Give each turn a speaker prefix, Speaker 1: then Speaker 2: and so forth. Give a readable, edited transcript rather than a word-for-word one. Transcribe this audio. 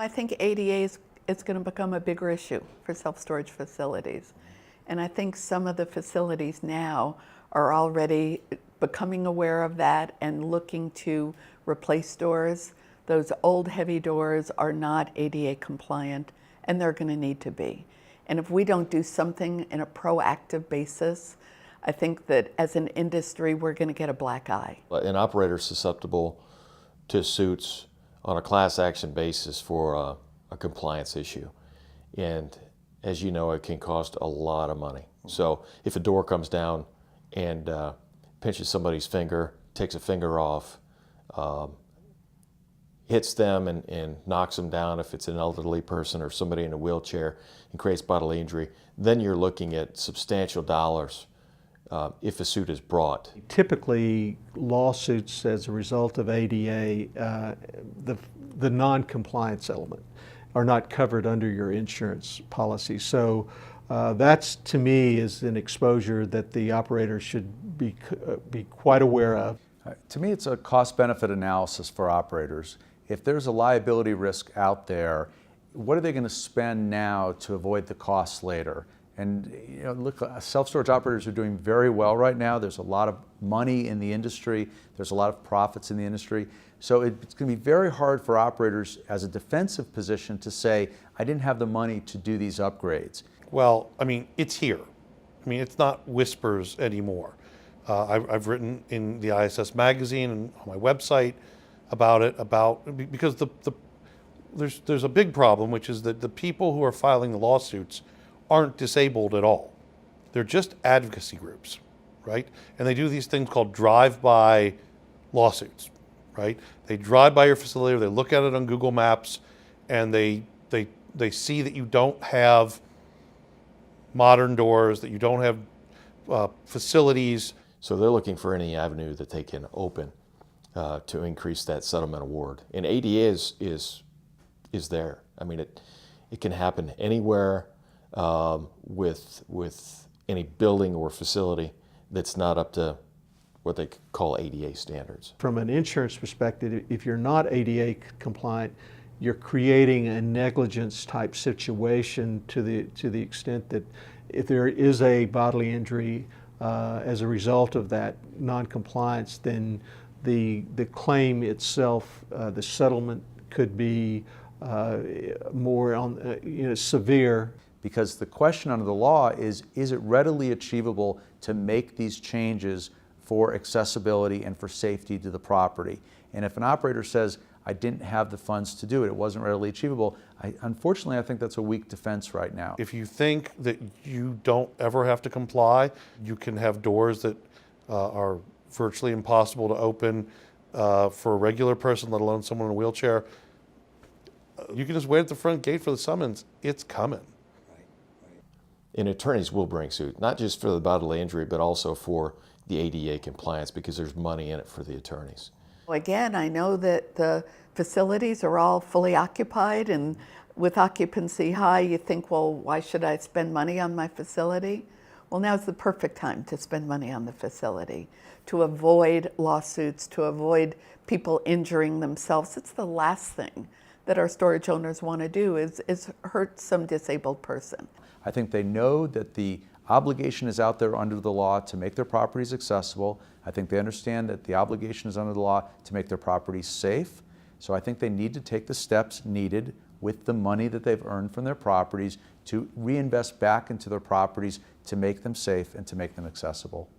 Speaker 1: I think ADA is going to become a bigger issue for self-storage facilities. And I think some of the facilities now are already becoming aware of that and looking to replace doors. Those old heavy doors are not ADA compliant, and they're going to need to be. And if we don't do something in a proactive basis, I think that as an industry, we're going to get a black eye.
Speaker 2: An operator is susceptible to suits on a class action basis for a compliance issue. And as you know, it can cost a lot of money. So if a door comes down and pinches somebody's finger, takes a finger off, hits them and knocks them down if it's an elderly person or somebody in a wheelchair and creates bodily injury, then you're looking at substantial dollars if a suit is brought.
Speaker 3: Typically, lawsuits as a result of ADA, the non-compliance element, are not covered under your insurance policy. So that's, to me, is an exposure that the operator should be quite aware of.
Speaker 4: To me, it's a cost-benefit analysis for operators. If there's a liability risk out there, what are they going to spend now to avoid the costs later? And you know, look, self-storage operators are doing very well right now. There's a lot of money in the industry. There's a lot of profits in the industry. So it's going to be very hard for operators as a defensive position to say, I didn't have the money to do these upgrades.
Speaker 5: Well, I mean, it's here. I mean, it's not whispers anymore. I've written in the ISS magazine and on my website about it, because there's a big problem, which is that the people who are filing the lawsuits aren't disabled at all. They're just advocacy groups, right? And they do these things called drive-by lawsuits, right? They drive by your facility, or they look at it on Google Maps, and they see that you don't have modern doors, that you don't have facilities.
Speaker 2: So they're looking for any avenue that they can open to increase that settlement award. And ADA is there. I mean, it can happen anywhere with any building or facility that's not up to what they call ADA standards.
Speaker 3: From an insurance perspective, if you're not ADA compliant, you're creating a negligence type situation to the extent that if there is a bodily injury as a result of that non-compliance, then the claim itself, the settlement could be more severe.
Speaker 4: Because the question under the law is it readily achievable to make these changes for accessibility and for safety to the property? And if an operator says, I didn't have the funds to do it, it wasn't readily achievable, unfortunately, I think that's a weak defense right now.
Speaker 5: If you think that you don't ever have to comply, you can have doors that are virtually impossible to open for a regular person, let alone someone in a wheelchair. You can just wait at the front gate for the summons. It's coming.
Speaker 2: And attorneys will bring suit, not just for the bodily injury, but also for the ADA compliance, because there's money in it for the attorneys.
Speaker 1: Again, I know that the facilities are all fully occupied, and with occupancy high, you think, well, why should I spend money on my facility? Well, now's the perfect time to spend money on the facility, to avoid lawsuits, to avoid people injuring themselves. It's the last thing that our storage owners want to do is hurt some disabled person.
Speaker 4: I think they know that the obligation is out there under the law to make their properties accessible. I think they understand that the obligation is under the law to make their properties safe. So I think they need to take the steps needed with the money that they've earned from their properties to reinvest back into their properties to make them safe and to make them accessible.